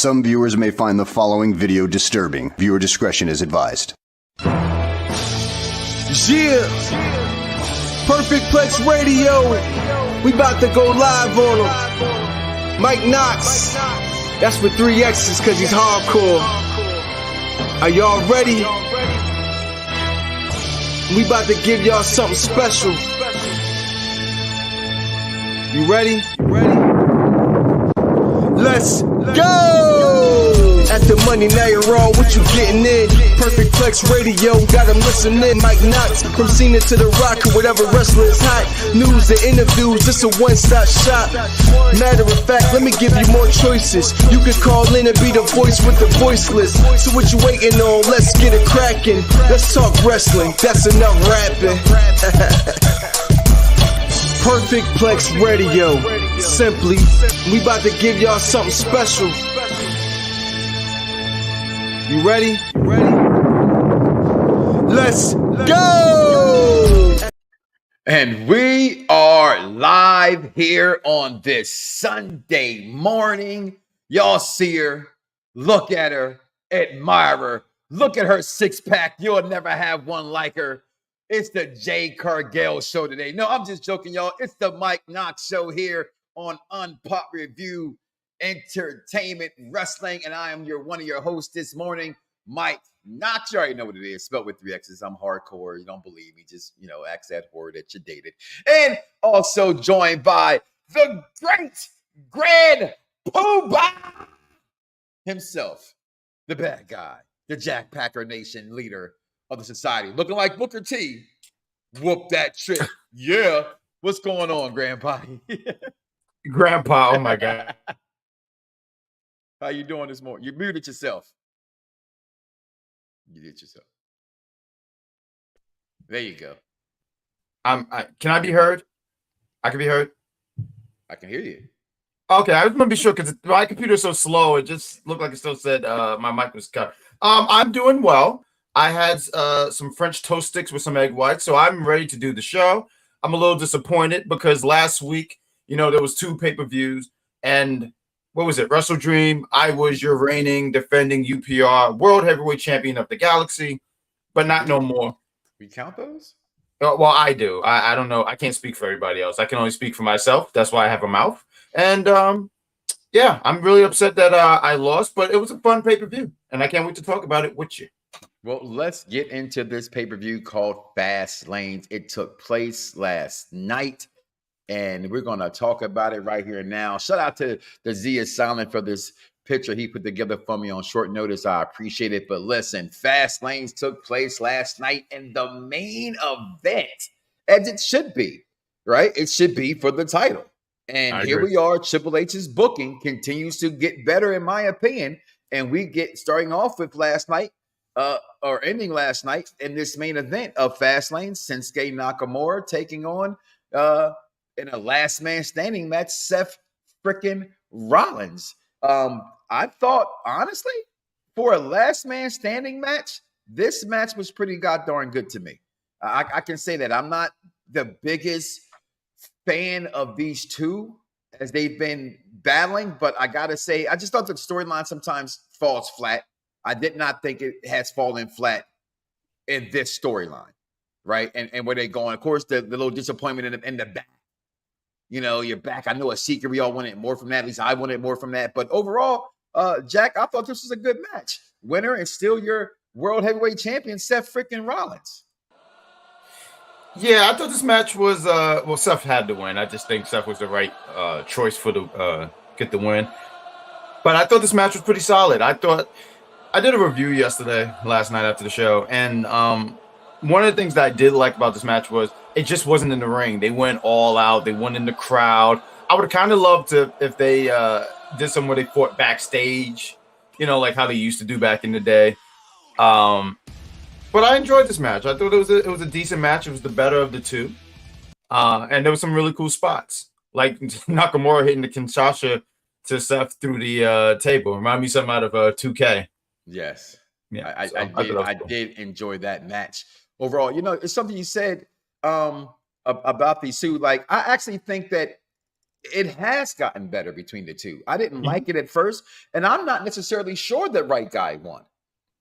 Some viewers may find the following video disturbing. Viewer discretion is advised. Yeah, Perfect Plex Radio. We about to go live on him. Mike Knoxxx. That's with 3 X's cause he's hardcore. Are y'all ready? We about to give y'all something special. You ready? Let's go! At the Money Night Raw, what you getting in? Perfect Plex Radio, got them listening. Mike Knoxxx, from Cena to The Rock, or whatever wrestler is hot. News and interviews, this a one-stop shop. Matter of fact, let me give you more choices. You can call in and be the voice with the voiceless. So what you waiting on? Let's get it cracking. Let's talk wrestling, that's enough rapping. Perfect Plex Radio. Simply, we about to give y'all something special. You ready? Let's go! And we are live here on this Sunday morning. Y'all see her, look at her, admire her. Look at her six-pack. You'll never have one like her. It's the Jade Cargill show today. No, I'm just joking, y'all. It's the Mike Knoxxx show here on Unpop Review Entertainment Wrestling, and I am one of your hosts this morning, Mike Knoxxx. You already know what it is, spelled with 3 X's. I'm hardcore. You don't believe me, just, ask that whore that you dated. And also joined by the great Grand Poobah himself, the bad guy, the Jack Packer Nation leader of the society, looking like Booker T. Whoop that trick. Yeah. What's going on, Grandpa? Grandpa, oh my God. How you doing this morning? You muted yourself. You did yourself. There you go. Can I be heard? I can be heard? I can hear you. Okay, I just want to be sure because my computer's so slow. It just looked like it still said my mic was cut. I'm doing well. I had some French toast sticks with some egg whites, so I'm ready to do the show. I'm a little disappointed because last week, there was 2 pay-per-views, and what was it? Wrestle Dream. I was your reigning, defending UPR World Heavyweight Champion of the Galaxy, but not no more. We count those? Well, I do. I don't know. I can't speak for everybody else. I can only speak for myself. That's why I have a mouth. And yeah, I'm really upset that I lost, but it was a fun pay-per-view, and I can't wait to talk about it with you. Well, let's get into this pay-per-view called Fastlane. It took place last night, and we're going to talk about it right here now. Shout out to the Z is Silent for this picture he put together for me on short notice. I appreciate it. But listen, Fastlane took place last night, and the main event, as it should be, right? It should be for the title. And here we are. Triple H's booking continues to get better, in my opinion. And we get starting off with last night. Or ending last night in this main event of Fastlane, Shinsuke Nakamura taking on in a last man standing match, Seth Freakin Rollins. I thought, honestly, for a last man standing match, this match was pretty goddamn good to me. I can say that I'm not the biggest fan of these two as they've been battling, but I gotta say, I just thought the storyline sometimes falls flat. I did not think it has fallen flat in this storyline, right? And where they're going. Of course, the little disappointment in the back. You're back. I know a secret. We all wanted more from that. At least I wanted more from that. But overall, Jack, I thought this was a good match. Winner and still your World Heavyweight Champion, Seth freaking Rollins. Yeah, I thought this match was Seth had to win. I just think Seth was the right choice for the get the win. But I thought this match was pretty solid. I did a review last night after the show, and one of the things that I did like about this match was it just wasn't in the ring. They went all out. They went in the crowd. I would have kind of loved if they did something where they fought backstage, like how they used to do back in the day. But I enjoyed this match. I thought it was a decent match. It was the better of the two, and there was some really cool spots, like Nakamura hitting the Kinshasa to Seth through the table. Remind me something out of 2K. Yes. Yeah, I did enjoy that match. Overall, it's something you said about these two. Like, I actually think that it has gotten better between the two. I didn't like it at first, and I'm not necessarily sure the right guy won,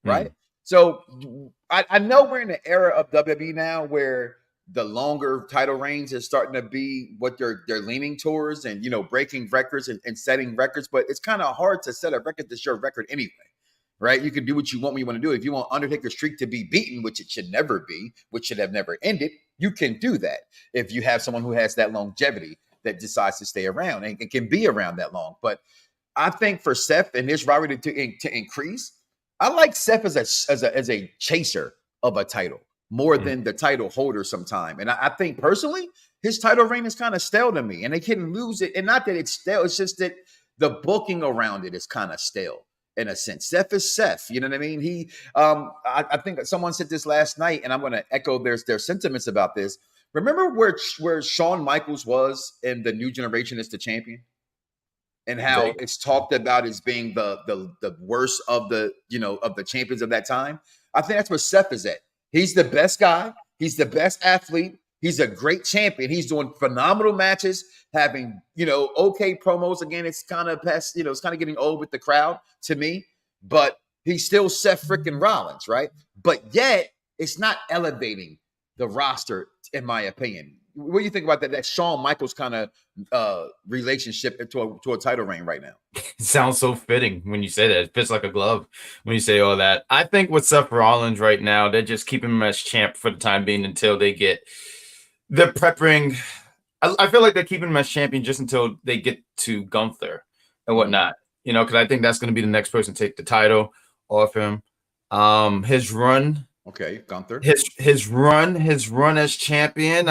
right? So I know we're in the era of WWE now where the longer title reigns is starting to be what they're leaning towards, and breaking records and setting records. But it's kind of hard to set a record that's your record anyway, right? You can do what you want when you want to do. If you want Undertaker's streak to be beaten, which it should never be, which should have never ended, you can do that if you have someone who has that longevity that decides to stay around and can be around that long. But I think for Seth and his rivalry to increase, I like Seth as a chaser of a title more than the title holder sometime. And I think personally, his title reign is kind of stale to me, and they can lose it. And not that it's stale, it's just that the booking around it is kind of stale in a sense. Seth is Seth, you know what I mean? He, I think someone said this last night, and I'm going to echo their sentiments about this. Remember where Shawn Michaels was in the New Generation as the champion, and how it's talked about as being the worst of the of the champions of that time. I think that's where Seth is at. He's the best guy. He's the best athlete. He's a great champion. He's doing phenomenal matches, having okay promos. Again, it's kind of past. It's kind of getting old with the crowd to me, but he's still Seth freaking Rollins, right? But yet it's not elevating the roster, in my opinion. What do you think about that Shawn Michaels kind of relationship to a title reign right now? It sounds so fitting when you say that. It fits like a glove when you say all that. I think with Seth Rollins right now, they're just keeping him as champ for the time being until they're prepping. I feel like they're keeping him as champion just until they get to Gunther and whatnot. Because I think that's going to be the next person to take the title off him. His run. Okay, Gunther. His run as champion.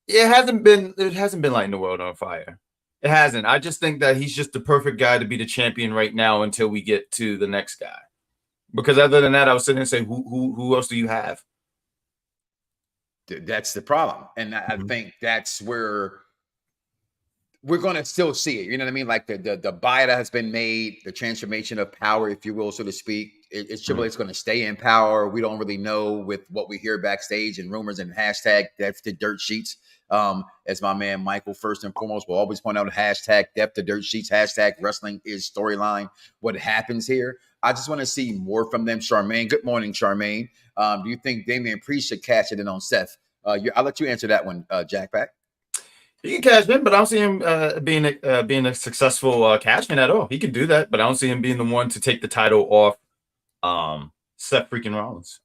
It hasn't been lighting the world on fire. It hasn't. I just think that he's just the perfect guy to be the champion right now until we get to the next guy. Because other than that, I was sitting there saying, who else do you have? That's the problem, and I think that's where we're going to still see it. You know what I mean? Like the buy that has been made, the transformation of power, if you will, so to speak. It's Triple H going to stay in power. We don't really know with what we hear backstage and rumors and hashtag depth to dirt sheets. As my man Michael, first and foremost, will always point out hashtag depth to dirt sheets, hashtag wrestling is storyline. What happens here? I just want to see more from them. Charmaine, good morning, Charmaine. Do you think Damian Priest should cash it in on Seth? I'll let you answer that one, Jack Pack. He can cash in, but I don't see him being a successful cashman at all. He can do that, but I don't see him being the one to take the title off Seth freaking Rollins.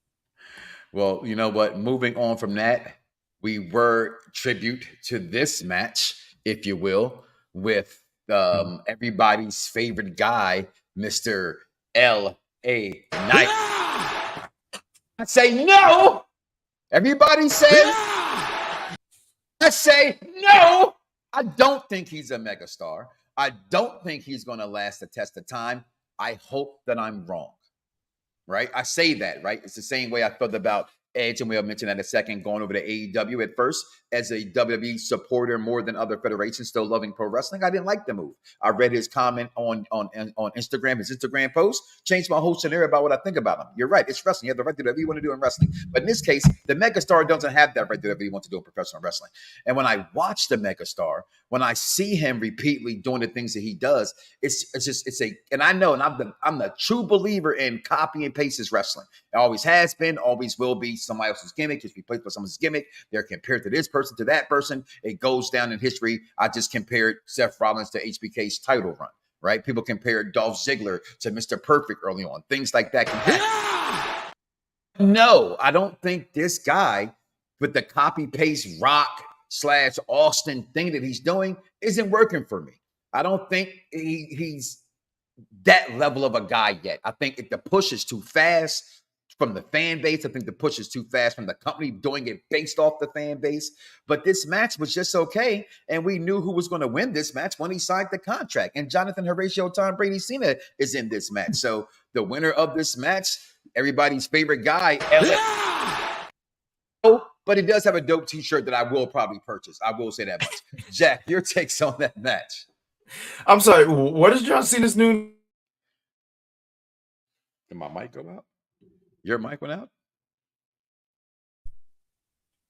Well, you know what? Moving on from that, we were tribute to this match, if you will, with everybody's favorite guy, Mr. L.A. Knight. I say no. Everybody says. I say no. I don't think he's a megastar. I don't think he's going to last the test of time. I hope that I'm wrong. Right? I say that, right? It's the same way I felt about Edge, and we'll mention that in a second, going over to AEW at first as a WWE supporter more than other federations, still loving pro wrestling. I didn't like the move. I read his comment on Instagram, his Instagram post, changed my whole scenario about what I think about him. You're right. It's wrestling. You have the right to do whatever you want to do in wrestling. But in this case, the megastar doesn't have that right to do whatever he wants to do in professional wrestling. And when I watch the megastar, when I see him repeatedly doing the things that he does, and I know, and I'm the true believer in copy and paste his wrestling. It always has been, always will be. Somebody else's gimmick is replaced by someone's gimmick. They're compared to this person, to that person. It goes down in history. I just compared Seth Rollins to HBK's title run, right? People compared Dolph Ziggler to Mr. Perfect early on. Things like that can happen. No, I don't think this guy with the copy-paste Rock / Austin thing that he's doing isn't working for me. I don't think he's that level of a guy yet. I think the push is too fast from the fan base. I think the push is too fast from the company doing it based off the fan base. But this match was just okay, and we knew who was going to win this match when he signed the contract. And Jonathan Horatio Tom Brady Cena is in this match. So the winner of this match, everybody's favorite guy, but he does have a dope t-shirt that I will probably purchase. I will say that much. Jack, your takes on that match. I'm sorry, what is John Cena's new? Did my mic go out? Your mic went out?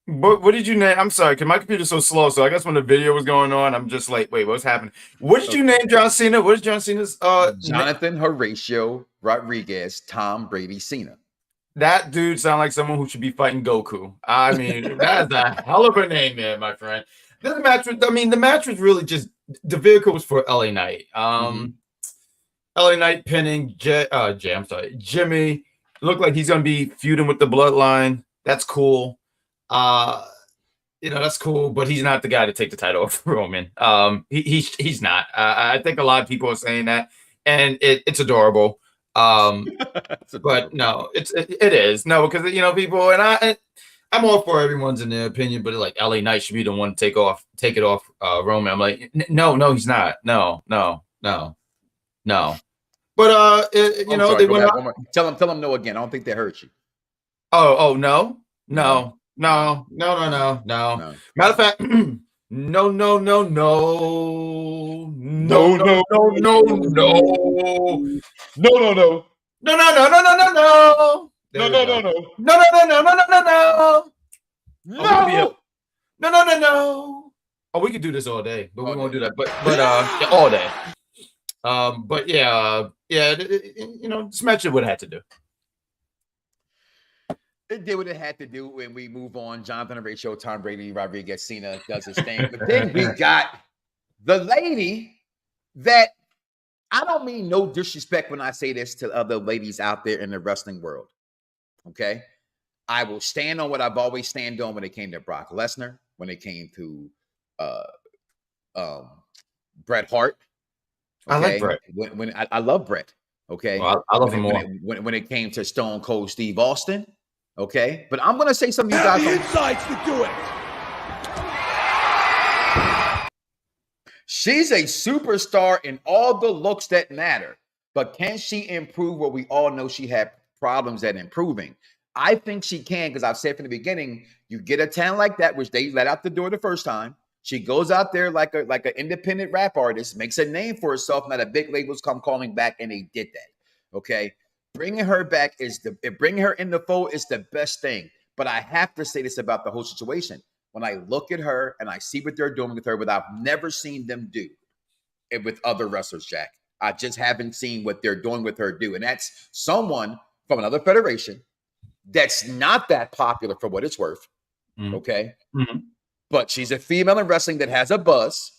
What did you name? I'm sorry, because my computer's so slow. So I guess when the video was going on, I'm just like, wait, what's happening? What did you name John Cena? What is John Cena's Jonathan Horatio Rodriguez, Tom Brady Cena. That dude sounds like someone who should be fighting Goku. I mean, that is a hell of a name there, my friend. The match was really just the vehicle was for LA Knight. LA Knight pinning Jimmy. Looked like he's gonna be feuding with the Bloodline. That's cool. That's cool, but he's not the guy to take the title off Roman. He's not. I think a lot of people are saying that, and it's adorable. But no, it is no, because people, and I'm all for everyone's in their opinion, but like LA Knight should be the one to take it off Roman. I'm like, no, he's not. No. But they went out. Tell him no again. I don't think they hurt you. Oh no. No. Matter of fact, no. Oh, we could do this all day, but we won't do that. But all day. But this match would have had to do. It did what it had to do when we move on. Jonathan Horatio, Tom Brady, Rodriguez, Cena does his thing. But then we got the lady that, I don't mean no disrespect when I say this to other ladies out there in the wrestling world. Okay? I will stand on what I've always stand on when it came to Brock Lesnar, when it came to Bret Hart. Okay? I like Bret. When I love Bret. Okay. Well, I love him more. When it came to Stone Cold Steve Austin. Okay, but I'm gonna say something you guys insights to do it. She's a superstar in all the looks that matter, but can she improve what we all know she had problems at improving? I think she can, because I've said from the beginning, you get a talent like that, which they let out the door the first time. She goes out there like an independent rap artist, makes a name for herself. Now the big labels come calling back, and they did that. Okay. Bringing her back bringing her in the fold is the best thing. But I have to say this about the whole situation. When I look at her and I see what they're doing with her, but I've never seen them do it with other wrestlers, Jack. I just haven't seen what they're doing with her do. And that's someone from another federation that's not that popular for what it's worth. Okay. Mm-hmm. But she's a female in wrestling that has a buzz.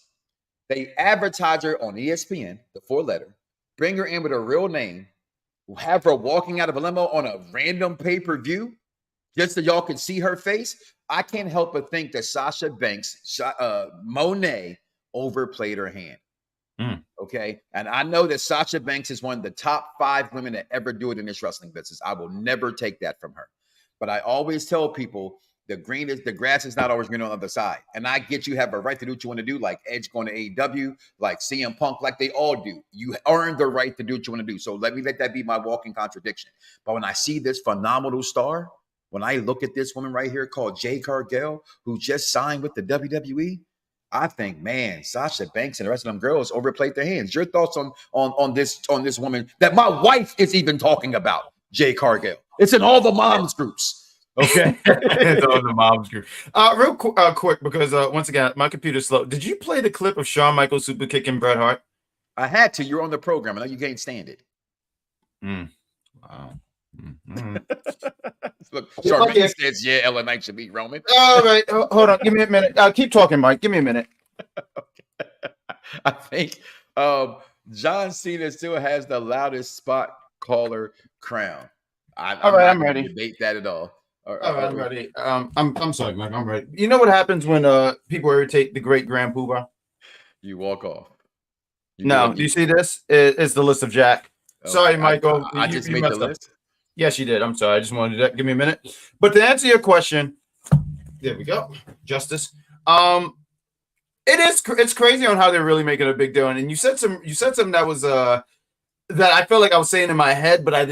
They advertise her on ESPN, the 4-letter, bring her in with a real name, have her walking out of a limo on a random pay-per-view just so y'all can see her face. I can't help but think that Sasha Banks, Monet, overplayed her hand. Okay. And I know that Sasha Banks is one of the top 5 women that ever do it in this wrestling business. I will never take that from her. But I always tell people the grass is not always green on the other side. And I get you have a right to do what you want to do, like Edge going to AEW, like CM Punk, like they all do. You earn the right to do what you want to do. So let that be my walking contradiction. But when I see this phenomenal star, when I look at this woman right here called Jade Cargill, who just signed with the WWE, I think, man, Sasha Banks and the rest of them girls overplayed their hands. Your thoughts on this woman that my wife is even talking about, Jade Cargill? It's in all the moms groups. Okay. It's on the mom's group. Real quick, because once again, my computer's slow. Did you play the clip of Shawn Michaels super kicking Bret Hart? I had to. You're on the program. I know you can't stand it. Wow. Look, Charmaine says, yeah, Ellen Knight should beat Roman. All right. Hold on. Give me a minute. Keep talking, Mike. Give me a minute. Okay. I think John Cena still has the loudest spot caller crown. I'm ready. Debate that at all. All right, I'm ready. I'm sorry, Mike. I'm ready. You know what happens when people irritate the great Grand Poobah? You walk off. Do you see this? It's the list of Jack. Okay. Sorry, Michael. I just made the list. Yes, you did. I'm sorry. I just wanted to give me a minute. But to answer your question, there we go. Justice. It's crazy on how they're really making a big deal. And you said something that was that I felt like I was saying in my head, but I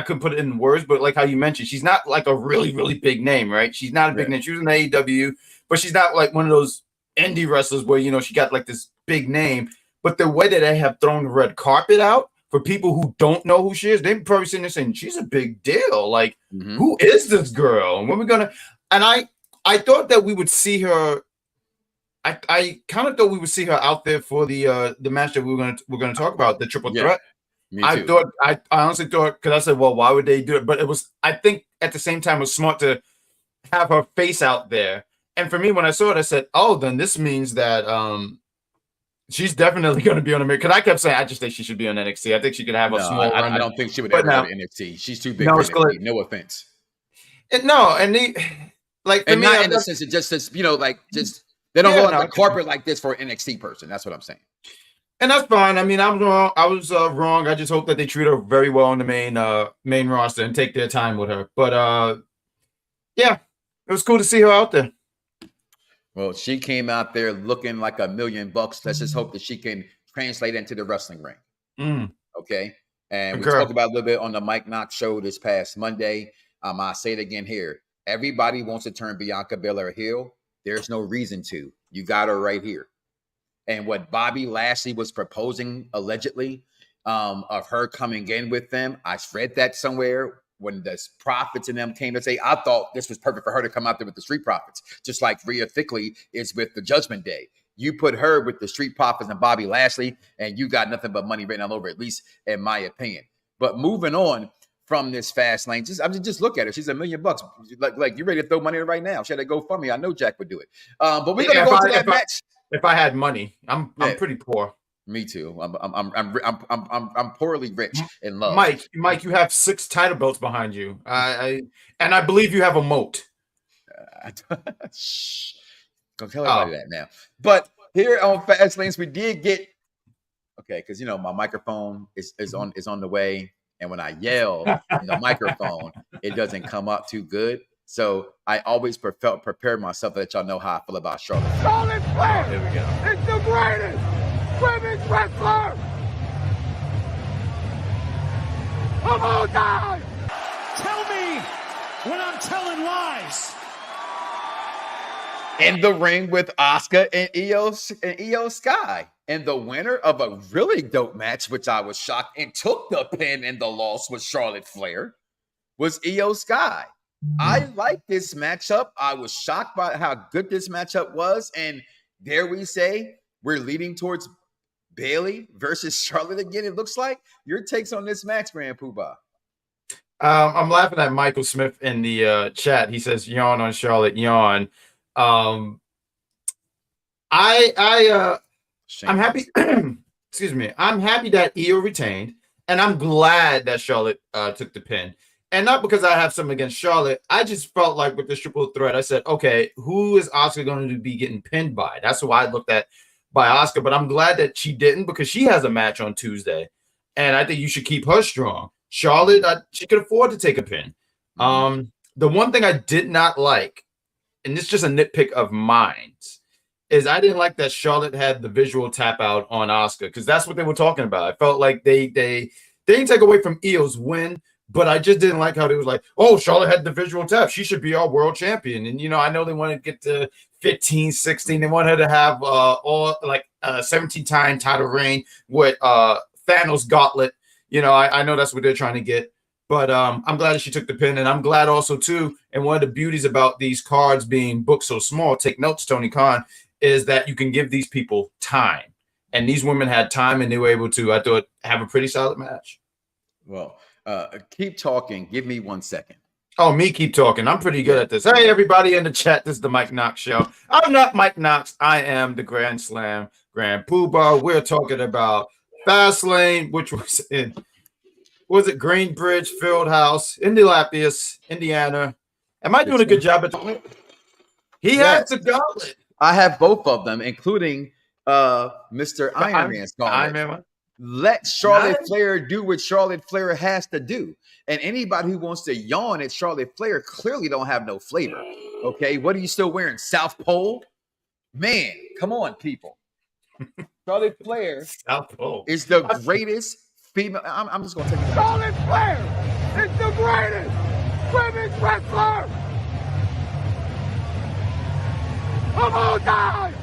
couldn't put it in words. But like how you mentioned, she's not like a really, really big name, right? She's not a big name. She was in AEW, but she's not like one of those indie wrestlers where, she got like this big name. But the way that they have thrown the red carpet out for people who don't know who she is, they're probably sitting there saying, she's a big deal. Like, who is this girl? And when we're going to, and I I thought that we would see her. I kind of thought we would see her out there for the match that we're gonna talk about, the triple threat. Me too. I honestly thought, because I said, well, why would they do it? But it was, I think at the same time, it was smart to have her face out there. And for me, when I saw it, I said, oh, then this means that she's definitely going to be on the, because I kept saying, I just think she should be on NXT. I think she could have a small run. I don't think she would ever go to NXT. She's too big for NXT. No offense. And me, not in the sense of just they don't go on the carpet like this for an NXT person. That's what I'm saying. And that's fine. I mean, I'm wrong. I was wrong. I just hope that they treat her very well on the main roster and take their time with her. But yeah, it was cool to see her out there. Well, she came out there looking like $1 million. Let's just hope that she can translate into the wrestling ring. Okay. And we talked about a little bit on the Mike Knoxxx show this past Monday. I'll say it again here. Everybody wants to turn Bianca Belair heel. There's no reason to. You got her right here. And what Bobby Lashley was proposing, allegedly, of her coming in with them, I read that somewhere when the Profits and them came to say, I thought this was perfect for her to come out there with the Street Profits, just like Rhea Thickley is with the Judgment Day. You put her with the Street Profits and Bobby Lashley, and you got nothing but money written all over, at least in my opinion. But moving on from this fast lane, just look at her. She's $1 million. Like you ready to throw money right now? She had to go for me. I know Jack would do it. But we're gonna go to that match. If I had money, I'm pretty poor. Me too. I'm poorly rich in love. Mike, you have 6 title belts behind you. And I believe you have a moat. Shh. Don't tell everybody that now. But here on Fast Lanes, we did get because my microphone is on the way. And when I yell in the microphone, it doesn't come up too good. So I always prepared myself to let y'all know how I feel about Charlotte. Charlotte Flair! Here we go. It's the greatest women's wrestler of all time! Tell me when I'm telling lies. In the ring with Asuka and Io Sky. And the winner of a really dope match, which I was shocked, and took the pin in the loss with Charlotte Flair, was Io Sky. I like this matchup. I was shocked by how good this matchup was. And dare we say, we're leading towards Bayley versus Charlotte again, it looks like. Your takes on this match, Grand Poobah? I'm laughing at Michael Smith in the chat. He says, yawn on Charlotte, yawn. I'm happy. Excuse me. I'm happy that Io retained, and I'm glad that Charlotte took the pin. And not because I have something against Charlotte. I just felt like with the triple threat, I said, okay, who is Asuka going to be getting pinned by? That's why I looked at by Asuka. But I'm glad that she didn't, because she has a match on Tuesday, and I think you should keep her strong. Charlotte, she could afford to take a pin. The one thing I did not like, and this is just a nitpick of mine, is I didn't like that Charlotte had the visual tap out on Asuka, because that's what they were talking about. I felt like they didn't take away from Io's win, but I just didn't like how they was like, oh, Charlotte had the visual tap. She should be our world champion. And, I know they want to get to 15, 16. They want her to have all like 17-time title reign with Thanos gauntlet. I know that's what they're trying to get. But I'm glad that she took the pin. And I'm glad also, too, and one of the beauties about these cards being booked so small, take notes, Tony Khan, is that you can give these people time. And these women had time, and they were able to, I thought, have a pretty solid match. Well, keep talking. Give me 1 second. Oh, me keep talking. I'm pretty good at this. Hey, everybody in the chat. This is the Mike Knoxxx Show. I'm not Mike Knoxxx. I am the Grand Slam Grand Poobah. We're talking about Fastlane, which was in, was it Greenbridge Fieldhouse, Indianapolis, Indiana. Am I doing a good job at the He has the gauntlet. I have both of them, including Mr. Iron Man's gauntlet. Let Charlotte Flair do what Charlotte Flair has to do. And anybody who wants to yawn at Charlotte Flair clearly don't have no flavor. Okay, what are you still wearing? South Pole? Man, come on, people. Charlotte Flair is the greatest female. I'm just going to take it. Charlotte Flair is the greatest women's wrestler of all time.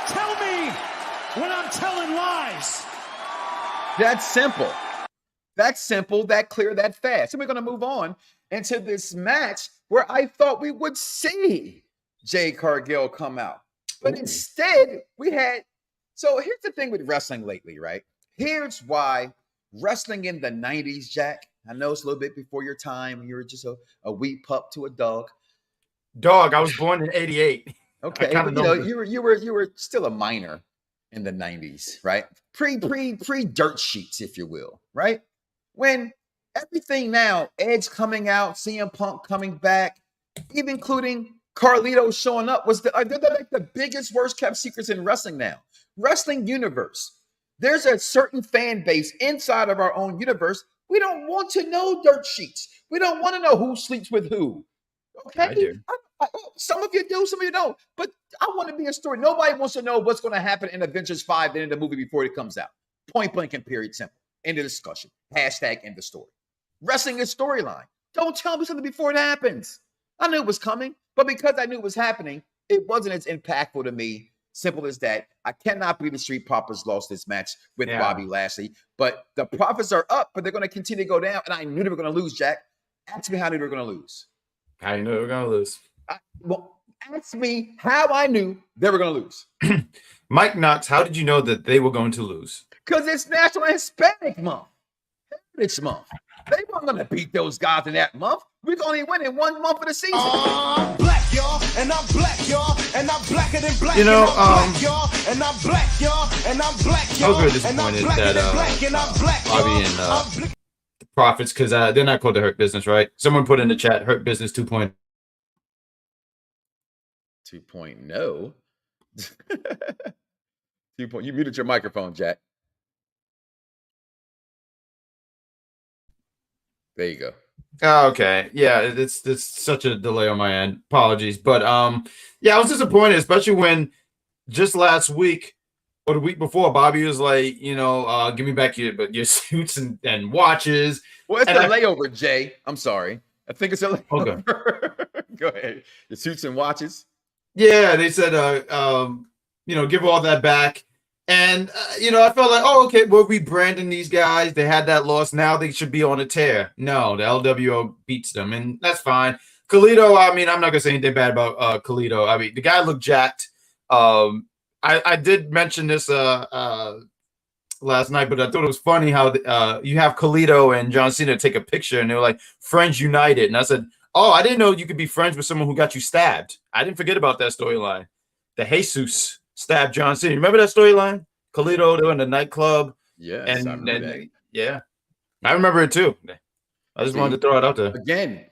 Tell me when I'm telling lies. That's simple. That's simple, that clear, that fast. And we're going to move on into this match where I thought we would see Jade Cargill come out. But instead, we had. So here's the thing with wrestling lately, right? Here's why wrestling in the 90s, Jack. I know it's a little bit before your time. You were just a wee pup to a dog. Dog, I was born in 88. Okay, but you were still a minor in the 90s, right? Pre dirt sheets, if you will, right? When everything now, Edge coming out, CM Punk coming back, even including Carlito showing up, they're like the biggest, worst kept secrets in wrestling now. Wrestling universe. There's a certain fan base inside of our own universe. We don't want to know dirt sheets. We don't want to know who sleeps with who. Okay? I do. Some of you do, some of you don't. But I want to be a story. Nobody wants to know what's going to happen in Avengers 5, the end of the movie before it comes out. Point blank and period, simple. End of discussion. Hashtag end of story. Wrestling is storyline. Don't tell me something before it happens. I knew it was coming, but because I knew it was happening, it wasn't as impactful to me. Simple as that. I cannot believe the Street Profits lost this match with Bobby Lashley. But the profits are up, but they're going to continue to go down. And I knew they were going to lose, Jack. Ask me how I knew they were going to lose. I knew they were going to lose. Ask me how I knew they were going to lose. Mike Knoxxx, how did you know that they were going to lose? Because it's National Hispanic Month. Heritage Month. They weren't going to beat those guys in that month. We're only winning 1 month of the season. I'm black, y'all, and I'm black, y'all, and I'm blacker than black. You know, black, y'all, and I'm black, y'all, and I'm black, y'all. I was very disappointed that Bobby and the Profits, because they're not called the Hurt Business, right? Someone put in the chat, Hurt Business 2.0. 2.0. 2. You muted your microphone, Jack. There you go. Oh, okay. Yeah, it's such a delay on my end. Apologies. But yeah, I was disappointed, especially when just last week or the week before, Bobby was like, give me back your suits and watches. Well, it's a layover, Jay. I'm sorry. I think it's a layover. Okay. Go ahead. Your suits and watches. Yeah, they said give all that back. And, I felt like, okay, we're rebranding these guys. They had that loss. Now they should be on a tear. No, the LWO beats them, and that's fine. Carlito, I'm not going to say anything bad about Carlito. The guy looked jacked. I did mention this last night, but I thought it was funny how you have Carlito and John Cena take a picture, and they were like, Friends United. And I said, I didn't know you could be friends with someone who got you stabbed. I didn't forget about that storyline. The Jesus stabbed John Cena. Remember that storyline? Carlito, they were in the nightclub. Yes, and I remember that. Yeah, I remember it too. I just wanted to throw it out there. Again,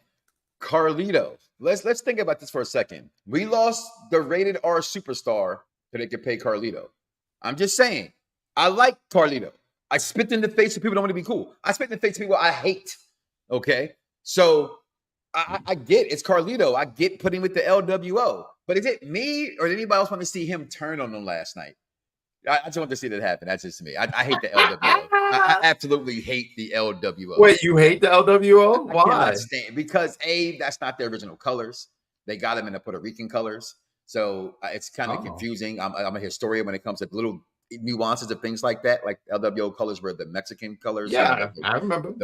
Carlito. Let's think about this for a second. We lost the rated R superstar so they could pay Carlito. I'm just saying, I like Carlito. I spit in the face of people who don't want to be cool. I spit in the face of people I hate. Okay? So I get it's Carlito. I get putting with the LWO. But is it me or did anybody else want to see him turn on them last night? I just want to see that happen. That's just me. I hate the LWO. I absolutely hate the LWO. Wait, you hate the LWO? Why? Because that's not their original colors. They got them in the Puerto Rican colors. So it's kind of confusing. I'm a historian when it comes to little nuances of things like that. Like LWO colors were the Mexican colors. Yeah, I remember.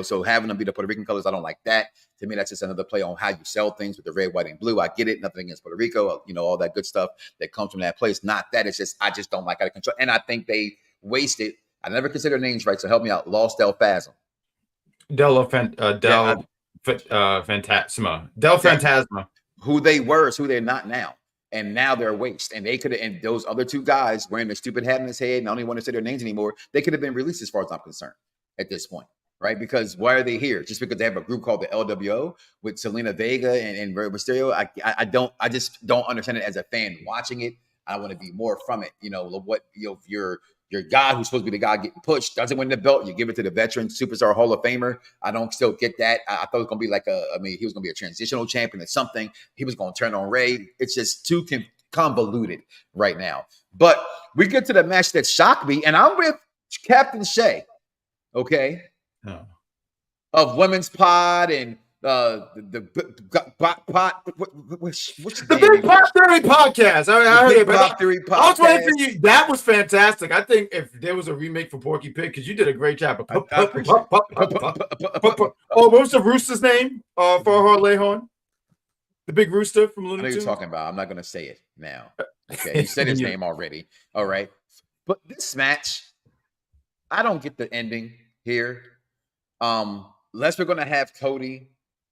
So having them be the Puerto Rican colors, I don't like that. To me, that's just another play on how you sell things with the red, white, and blue. I get it. Nothing against Puerto Rico. All that good stuff that comes from that place. Not that. It's just I just don't like out of control. And I think they wasted. I never considered names right. So help me out. Lost Del Phasm. Phantasma. Who they were is who they're not now. And now they're waste. And they could have, and those other two guys wearing their stupid hat in his head and I don't even want to say their names anymore, they could have been released as far as I'm concerned at this point, right? Because why are they here? Just because they have a group called the LWO with Selena Vega and Mysterio? I just don't understand it as a fan watching it. I want to be more from it. If your guy who's supposed to be the guy getting pushed doesn't win the belt, you give it to the veteran superstar Hall of Famer. I don't still get that. I thought it was going to be he was going to be a transitional champion or something. He was going to turn on Ray. It's just too convoluted right now. But we get to the match that shocked me, and I'm with Captain Shay, okay, of Women's Pod and the Big Pop Theory podcast. I heard it. Pop Theory podcast. I was waiting for you. That was fantastic. I think if there was a remake for Porky Pig, because you did a great job. What was the rooster's name for her Lehorn? The big rooster from I Looney know Tunes? you're talking about. I'm not going to say it now. Okay, you said his name already. All right. But this match, I don't get the ending here. Unless we're going to have Cody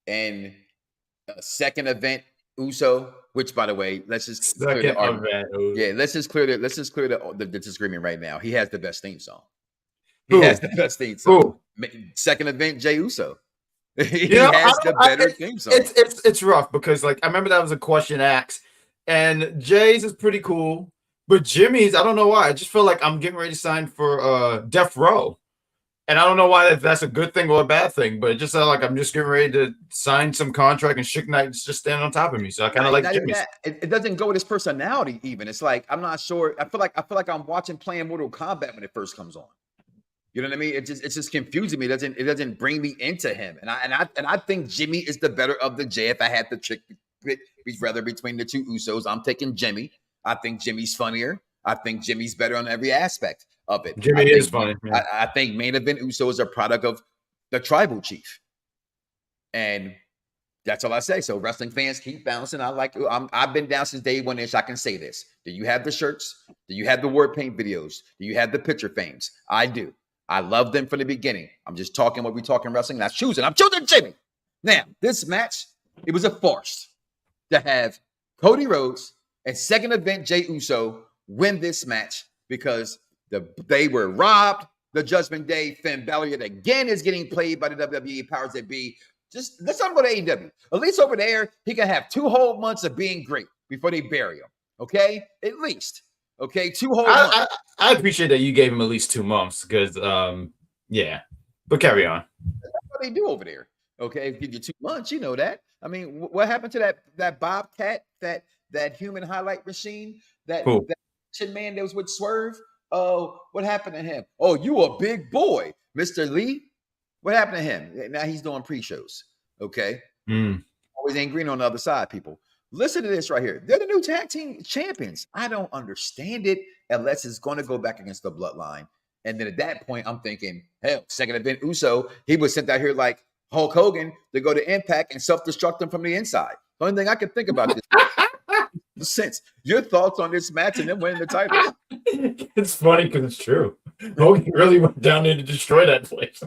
and a second event Uso, which by the way, let's just clear the argument. Yeah, let's just clear the disagreement right now. He has the best theme song. He has the best theme song. Second event Jey Uso. He has the better theme song. It's rough because like I remember that was a question asked, and Jay's is pretty cool, but Jimmy's, I don't know why. I just feel like I'm getting ready to sign for Death Row. And I don't know why that's a good thing or a bad thing, but it just sounds like I'm just getting ready to sign some contract and Suge Knight's just standing on top of me. So I kind of like Jimmy's. It doesn't go with his personality even. It's like I'm not sure. I feel like I'm watching playing Mortal Kombat when it first comes on. You know what I mean? It's just confusing me. It doesn't bring me into him. And I think Jimmy is the better of the J. If I had to trick rather between the two Usos, I'm taking Jimmy. I think Jimmy's funnier. I think Jimmy's better on every aspect of it. Jimmy is funny. Yeah. I think main event Uso is a product of the tribal chief. And that's all I say. So wrestling fans keep bouncing. I've been down since day one-ish. I can say this. Do you have the shirts? Do you have the word paint videos? Do you have the picture frames? I do. I love them from the beginning. I'm just talking what we talking wrestling. I'm choosing Jimmy. Now, this match, it was a farce to have Cody Rhodes and second event Jey Uso win this match because they were robbed. The Judgment Day, Finn Bálor yet again is getting played by the WWE powers that be. Just let's talk about AEW. At least over there, he can have 2 whole months of being great before they bury him. Okay, at least. Okay, 2 whole months. I appreciate that you gave him at least 2 months because, yeah. But carry on. That's what they do over there. Okay, give you 2 months. You know that. I mean, what happened to that Bobcat, that human highlight machine, that man that was with Swerve? Oh, what happened to him? Oh, you a big boy, Mr. Lee. What happened to him? Now he's doing pre-shows. Okay. Always ain't green on the other side, people. Listen to this right here. They're the new tag team champions. I don't understand it unless it's going to go back against the bloodline. And then at that point, I'm thinking, hell, second event Uso, he was sent out here like Hulk Hogan to go to Impact and self-destruct them from the inside. The only thing I can think about this sense. Your thoughts on this match and them winning the title? It's funny because it's true. Hogan really went down there to destroy that place.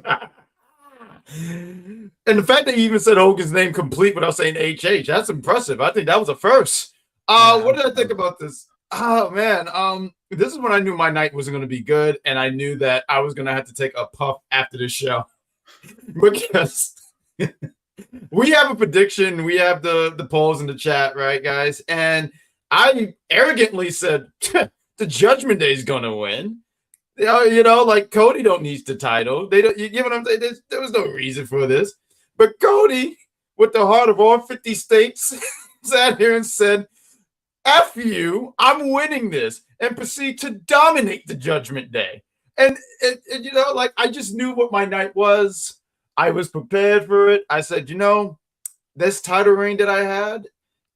And the fact that he even said Hogan's name complete without saying HH, that's impressive. I think that was a first. What did I think about this? Oh, man. This is when I knew my night wasn't going to be good, and I knew that I was going to have to take a puff after this show. Because we have a prediction. We have the polls in the chat, right, guys? And I arrogantly said, the Judgment Day is going to win. You know, like Cody don't need the title. They don't. You know what I'm saying? There was no reason for this. But Cody, with the heart of all 50 states, sat here and said, F you, I'm winning this, and proceed to dominate the Judgment Day. And you know, like I just knew what my night was. I was prepared for it. I said, you know, this title reign that I had,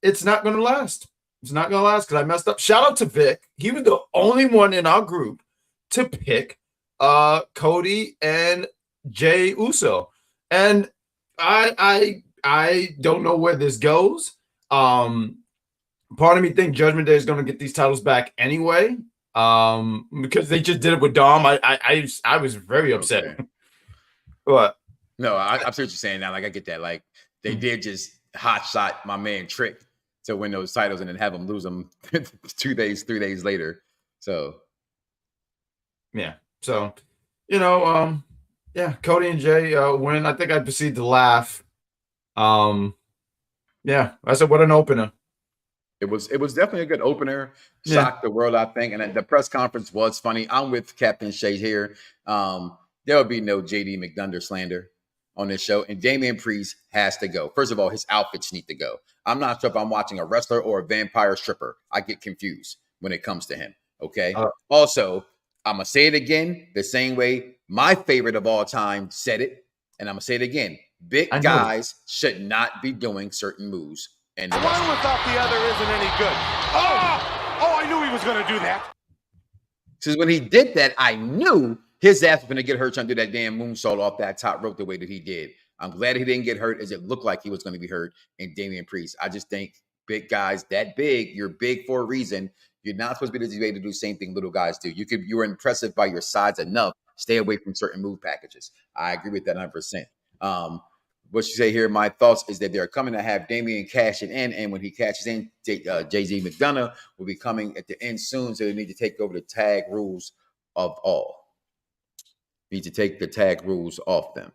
it's not going to last. It's not going to last because I messed up. Shout out to Vic. He was the only one in our group to pick Cody and Jey Uso. And I don't know where this goes. Part of me think Judgment Day is going to get these titles back anyway. Because they just did it with Dom. I was very upset. Okay. What? No, I see what you're saying now. Like I get that. Like they did just hot shot my man Trick to win those titles and then have him lose them 3 days later. So yeah. So, you know, yeah, Cody and Jey win. I think I proceed to laugh. Yeah, I said, what an opener. It was definitely a good opener. Shocked the world, I think. And the press conference was funny. I'm with Captain Shay here. There will be no JD McDunder slander on this show. And Damian Priest has to go. First of all, his outfits need to go. I'm not sure if I'm watching a wrestler or a vampire stripper. I get confused when it comes to him. Okay. Also, I'm going to say it again the same way my favorite of all time said it. And I'm going to say it again. Big guys should not be doing certain moves. And one without the other isn't any good. Oh, I knew he was going to do that. Because when he did that, I knew his ass was going to get hurt trying to do that damn moonsault off that top rope the way that he did. I'm glad he didn't get hurt as it looked like he was going to be hurt in Damian Priest. I just think big guys that big, you're big for a reason. You're not supposed to be able to do the same thing little guys do. You're impressive by your size enough. Stay away from certain move packages. I agree with that 100%. What you say here, my thoughts is that they're coming to have Damian cash it in, and when he cashes in, Jay-Z McDonough will be coming at the end soon, so they need to take over the tag rules of all. Need to take the tag rules off them.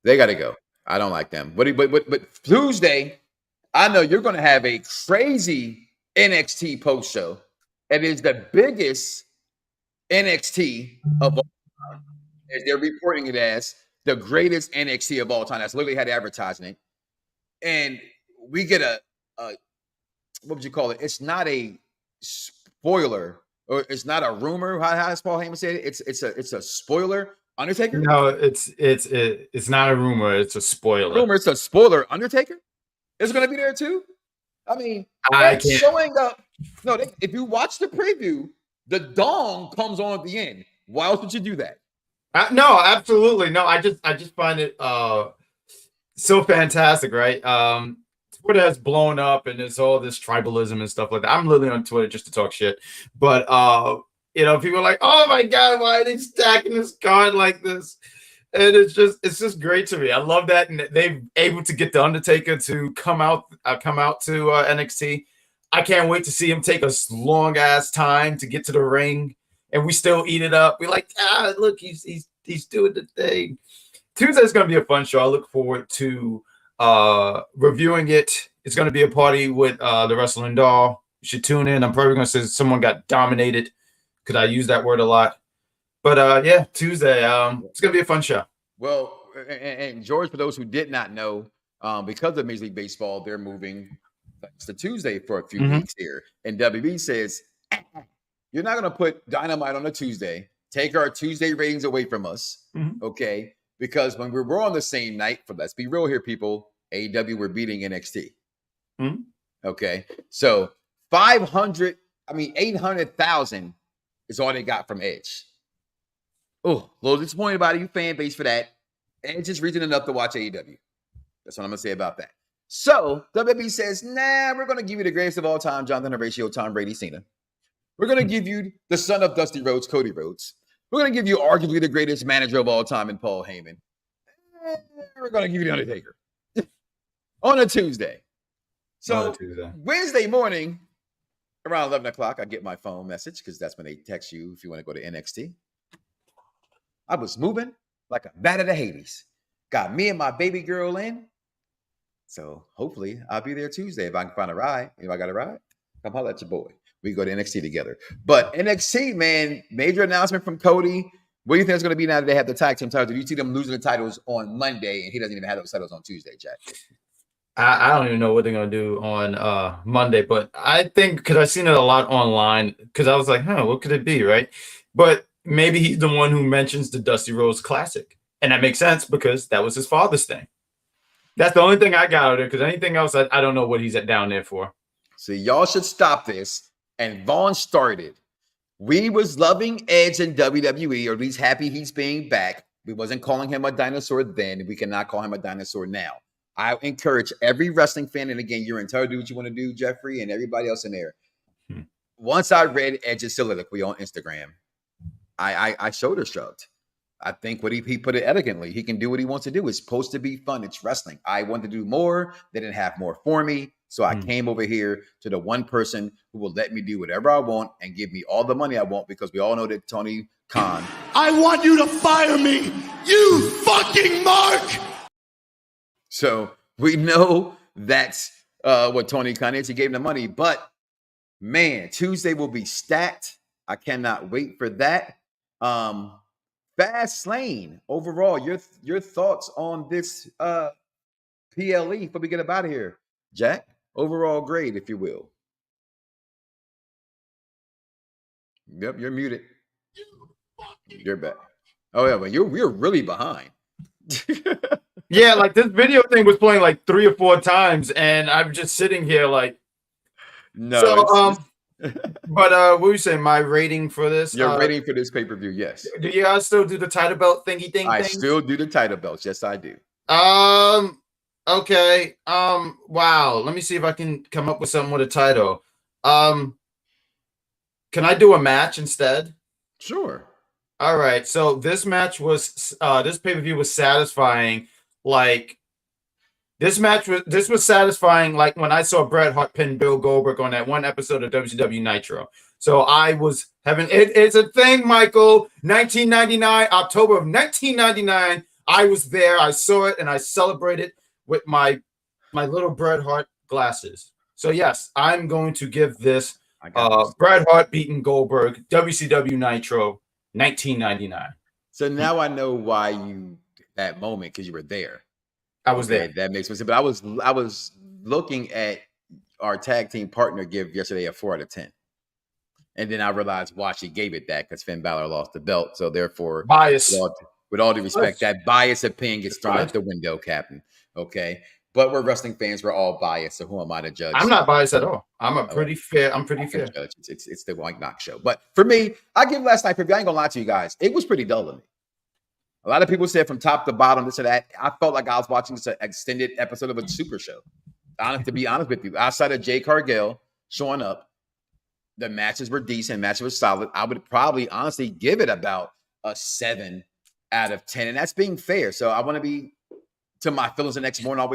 They got to go. I don't like them. But Tuesday, I know you're going to have a crazy NXT post show. It is the biggest NXT of all time. As they're reporting it as the greatest NXT of all time. That's literally how they advertising it. And we get a what would you call it? It's not a spoiler, or it's not a rumor. How does Paul Heyman say it? It's a spoiler. Undertaker? No, it's not a rumor. It's a spoiler. Rumor. It's a spoiler. Undertaker is going to be there too. I mean, showing up. No, if you watch the preview, the dong comes on at the end. Why else would you do that? No, absolutely no. I just find it so fantastic, right? Twitter has blown up, and there's all this tribalism and stuff like that. I'm literally on Twitter just to talk shit, but people are like, "Oh my god, why are they stacking this card like this?" And it's just great to me. I love that, and they're able to get the Undertaker to come out to NXT. I can't wait to see him take a long ass time to get to the ring, and we still eat it up. We're like, look, he's doing the thing. Tuesday's going to be a fun show. I look forward to reviewing it. It's going to be a party with the Wrestling Doll. You should tune in. I'm probably going to say someone got dominated, because I use that word a lot. But yeah, Tuesday, it's going to be a fun show. Well, and George, for those who did not know, because of Major League Baseball, they're moving to Tuesday for a few weeks here. And WB says, you're not going to put Dynamite on a Tuesday, take our Tuesday ratings away from us, okay? Because when we're on the same night, let's be real here, people, AEW, we're beating NXT. Okay? So 800,000 is all they got from Edge. Oh, a little disappointed about you fan base for that. Edge is reason enough to watch AEW. That's what I'm going to say about that. So WWE says, we're going to give you the greatest of all time, Jonathan Horatio, Tom Brady, Cena. We're going to give you the son of Dusty Rhodes, Cody Rhodes. We're going to give you arguably the greatest manager of all time in Paul Heyman. We're going to give you the Undertaker on a Tuesday. So Wednesday morning, around 11 o'clock, I get my phone message, because that's when they text you if you want to go to NXT. I was moving like a bat of the Hades. Got me and my baby girl in. So hopefully I'll be there Tuesday if I can find a ride. If I got a ride, come holler at your boy. We go to NXT together. But NXT, man, major announcement from Cody. What do you think it's going to be now that they have the tag team titles? Do you see them losing the titles on Monday, and he doesn't even have those titles on Tuesday, Jack? I don't even know what they're going to do on Monday, but I think, because I've seen it a lot online, because I was like, what could it be, right? But maybe he's the one who mentions the Dusty Rhodes Classic. And that makes sense, because that was his father's thing. That's the only thing I got out of it, because anything else, I don't know what he's down there for. So y'all should stop this. And Vaughn started. We was loving Edge in WWE, or at least happy he's being back. We wasn't calling him a dinosaur then. We cannot call him a dinosaur now. I encourage every wrestling fan, and again, you're entitled to do what you want to do, Jeffrey, and everybody else in there. Once I read Edge's soliloquy on Instagram, I shoulder shrugged. I think what he put it elegantly. He can do what he wants to do. It's supposed to be fun. It's wrestling. I wanted to do more. They didn't have more for me. So I came over here to the one person who will let me do whatever I want and give me all the money I want, because we all know that Tony Khan. I want you to fire me, you fucking mark! So we know that's what Tony Khan is. He gave him the money. But, man, Tuesday will be stacked. I cannot wait for that. Fastlane, overall, your thoughts on this PLE before we get up out of here, Jack? Overall grade, if you will. Yep, you're muted. You're back. Oh yeah, but we're really behind. Yeah, like this video thing was playing like 3 or 4 times, and I'm just sitting here like. No. So But what were you saying? My rating for this? You're rating for this pay-per-view, yes. Do you guys still do the title belt thingy thing? I still do the title belts. Yes, I do. Okay. Wow. Let me see if I can come up with something with a title. Can I do a match instead? Sure. All right. So this match was this pay-per-view was satisfying. Like this was satisfying. Like when I saw Bret Hart pin Bill Goldberg on that one episode of WCW Nitro. So I was having it's a thing, Michael. 1999, October of 1999. I was there. I saw it and I celebrated with my little Bret Hart glasses. So yes, I'm going to give this Bret Hart beating Goldberg, WCW Nitro, 1999. So now I know why you that moment, because you were there. I was there. That makes sense. But I was looking at our tag team partner give yesterday a 4 out of 10. And then I realized why she gave it that, because Finn Balor lost the belt. So therefore, bias. With all due respect, that bias opinion gets thrown out the window, Captain. Okay. But we're wrestling fans. We're all biased. So who am I to judge? I'm not biased at all. I'm pretty fair. Judge. It's the Mike Knoxxx show. But for me, I give last night preview. I ain't gonna lie to you guys. It was pretty dull to me. A lot of people said from top to bottom, this or that. I felt like I was watching this extended episode of a super show. To be honest with you, outside of Jade Cargill showing up, the matches were decent. Matches were solid. I would probably honestly give it about a 7 out of 10. And that's being fair. So I want to be to my feelings the next morning. I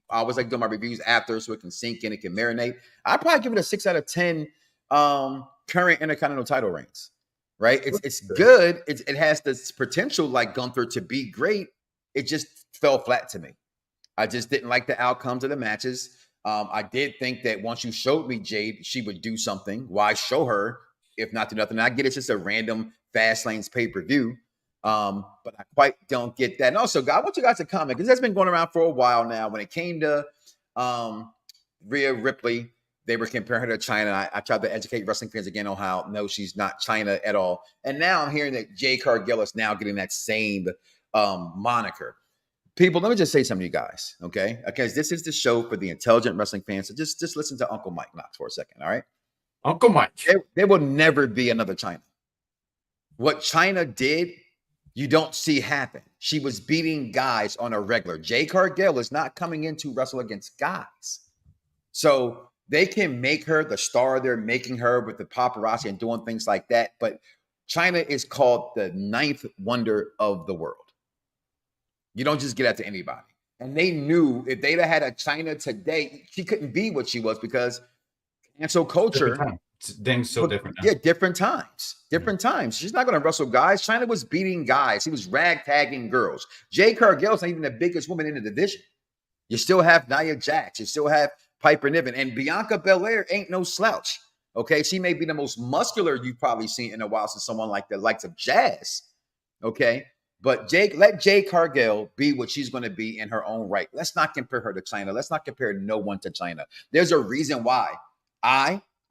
always like doing my reviews after so it can sink in, it can marinate. I'd probably give it a 6 out of 10 current Intercontinental title reigns. Right? It's good. It has this potential like Gunther to be great. It just fell flat to me. I just didn't like the outcomes of the matches. I did think that once you showed me Jade, she would do something. Why show her if not do nothing? I get it's just a random Fastlane's pay-per-view. But I quite don't get that. And also, I want you guys to comment, because that's been going around for a while now. When it came to Rhea Ripley, they were comparing her to China. I tried to educate wrestling fans again on how, no, she's not China at all. And now I'm hearing that Jade Cargill is now getting that same moniker. People, let me just say something to you guys, okay? Because this is the show for the intelligent wrestling fans. So just listen to Uncle Mike Knoxxx for a second, all right? Uncle Mike. There will never be another China. What China did, you don't see happen. She was beating guys on a regular. Jade Cargill is not coming in to wrestle against guys. So they can make her the star they're making her with the paparazzi and doing things like that. But China is called the 9th wonder of the world. You don't just get after anybody. And they knew if they'd have had a China today, she couldn't be what she was, because cancel culture. Things so different now. Yeah, different times. She's not going to wrestle guys. China was beating guys. He was ragtagging girls. Jade Cargill's not even the biggest woman in the division. You still have Nia Jax. You still have Piper Niven. And Bianca Belair ain't no slouch. Okay, she may be the most muscular you've probably seen in a while since someone like the likes of Jazz. Okay, but let Jade Cargill be what she's going to be in her own right. Let's not compare her to China. Let's not compare no one to China. There's a reason why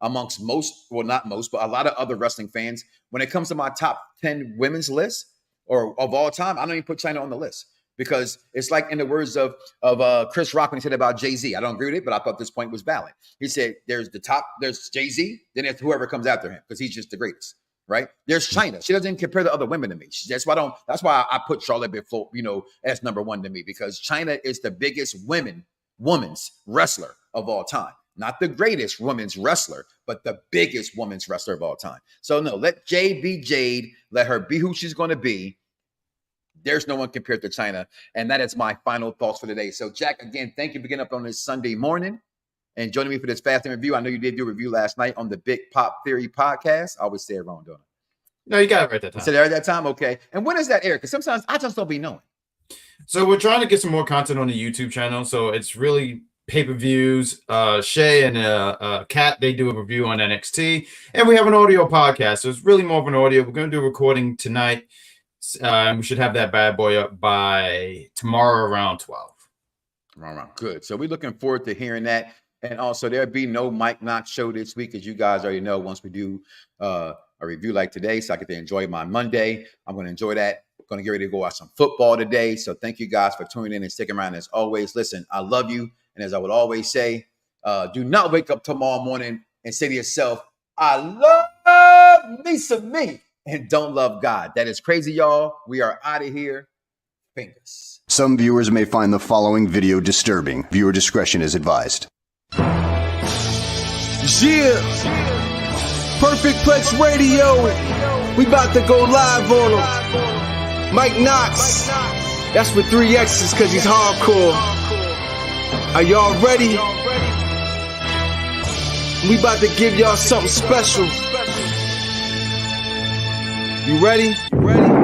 amongst most, well, not most, but a lot of other wrestling fans, when it comes to my top 10 women's list or of all time, I don't even put China on the list, because it's like in the words of Chris Rock when he said about Jay-Z. I don't agree with it, but I thought this point was valid. He said there's Jay-Z, then it's whoever comes after him, because he's just the greatest, right? There's China. She doesn't compare to other women to me. That's why I put Charlotte before, as number one to me, because China is the biggest women's wrestler of all time. Not the greatest women's wrestler, but the biggest women's wrestler of all time. So no, let Jade be Jade. Let her be who she's going to be. There's no one compared to China. And that is my final thoughts for today. So Jack, again, thank you for getting up on this Sunday morning and joining me for this fasting review. I know you did do a review last night on the Big Pop Theory podcast. I always say it wrong, don't I? No, you got it right that time. I said it right that time? Okay. And when does that air? Because sometimes I just don't be knowing. So we're trying to get some more content on the YouTube channel. So it's really pay-per-views. Shay and Kat, they do a review on NXT, and we have an audio podcast, so it's really more of an audio. We're going to do a recording tonight. We should have that bad boy up by tomorrow around 12. Good. So we're looking forward to hearing that. And also, there'll be no Mike Knoxxx show this week, as you guys already know. Once we do a review like today, so I get to enjoy my Monday. I'm going to enjoy that. Going to get ready to go watch some football today. So thank you guys for tuning in and sticking around. As always, listen, I love you. And as I would always say, do not wake up tomorrow morning and say to yourself, I love me some me and don't love God. That is crazy, y'all. We are out of here. Fingers. Some viewers may find the following video disturbing. Viewer discretion is advised. Yeah. Perfect Plex Radio. We about to go live on him. Mike Knoxxx. That's with 3 X's because he's hardcore. Are y'all ready? We about to give y'all something special. You ready? You ready?